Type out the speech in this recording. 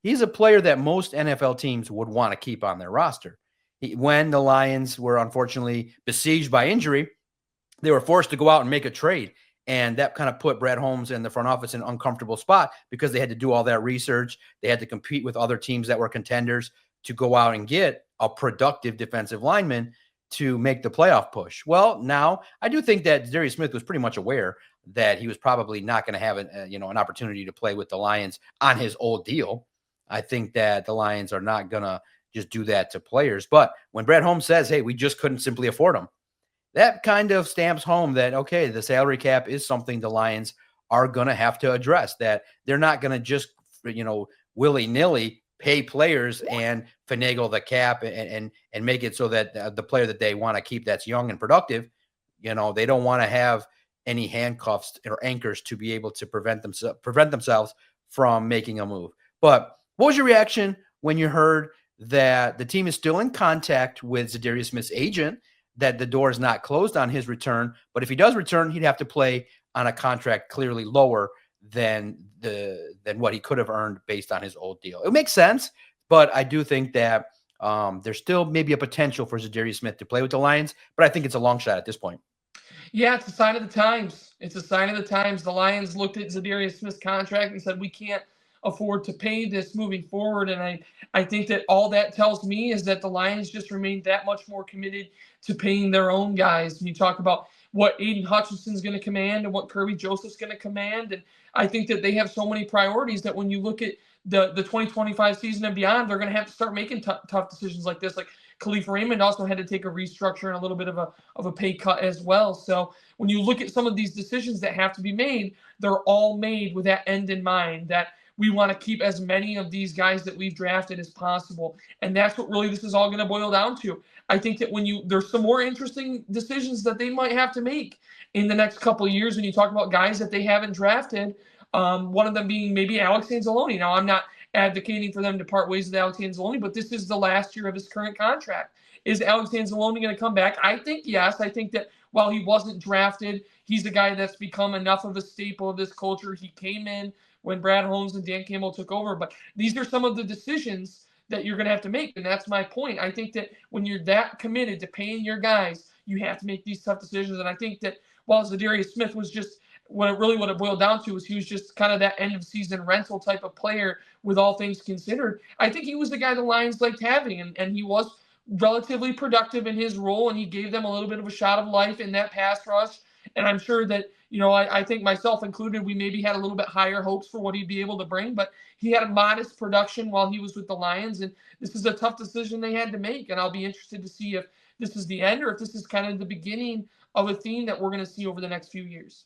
he's a player that most NFL teams would want to keep on their roster. When the Lions were unfortunately besieged by injury, they were forced to go out and make a trade. And that kind of put Brad Holmes and the front office in an uncomfortable spot because they had to do all that research. They had to compete with other teams that were contenders to go out and get a productive defensive lineman to make the playoff push. Well, now I do think that Za'Darius Smith was pretty much aware that he was probably not going to have an opportunity to play with the Lions on his old deal. I think that the Lions are not going to just do that to players. But when Brad Holmes says, hey, we just couldn't simply afford him, that kind of stamps home that, okay, the salary cap is something the Lions are going to have to address, that they're not going to just, willy-nilly pay players and finagle the cap and make it so that the player that they want to keep that's young and productive, they don't want to have any handcuffs or anchors to be able to prevent themselves from making a move. But what was your reaction when you heard that the team is still in contact with Za'Darius Smith's agent, that the door is not closed on his return, but if he does return, he'd have to play on a contract clearly lower than what he could have earned based on his old deal? It makes sense, but I do think that there's still maybe a potential for Za'Darius Smith to play with the Lions, but I think it's a long shot at this point. Yeah, it's a sign of the times. It's a sign of the times. The Lions looked at Za'Darius Smith's contract and said, we can't afford to pay this moving forward. And I think that all that tells me is that the Lions just remain that much more committed to paying their own guys. When you talk about what Aiden Hutchinson's going to command and what Kirby Joseph's going to command, and I think that they have so many priorities that when you look at the 2025 season and beyond, they're going to have to start making tough decisions like this. Like Khalif Raymond also had to take a restructure and a little bit of a pay cut as well. So when you look at some of these decisions that have to be made, they're all made with that end in mind, that we want to keep as many of these guys that we've drafted as possible. And that's what really this is all going to boil down to. I think that there's some more interesting decisions that they might have to make in the next couple of years when you talk about guys that they haven't drafted. One of them being maybe Alex Anzalone. Now, I'm not advocating for them to part ways with Alex Anzalone, but this is the last year of his current contract. Is Alex Anzalone going to come back? I think yes. I think that while he wasn't drafted, he's a guy that's become enough of a staple of this culture. He came in when Brad Holmes and Dan Campbell took over. But these are some of the decisions that you're going to have to make. And that's my point. I think that when you're that committed to paying your guys, you have to make these tough decisions. And I think that while Za'Darius Smith was just what it boiled down to was he was just kind of that end of season rental type of player with all things considered. I think he was the guy the Lions liked having, and he was relatively productive in his role, and he gave them a little bit of a shot of life in that pass rush. And I'm sure that, I think myself included, we maybe had a little bit higher hopes for what he'd be able to bring, but he had a modest production while he was with the Lions, and this is a tough decision they had to make, and I'll be interested to see if this is the end or if this is kind of the beginning of a theme that we're going to see over the next few years.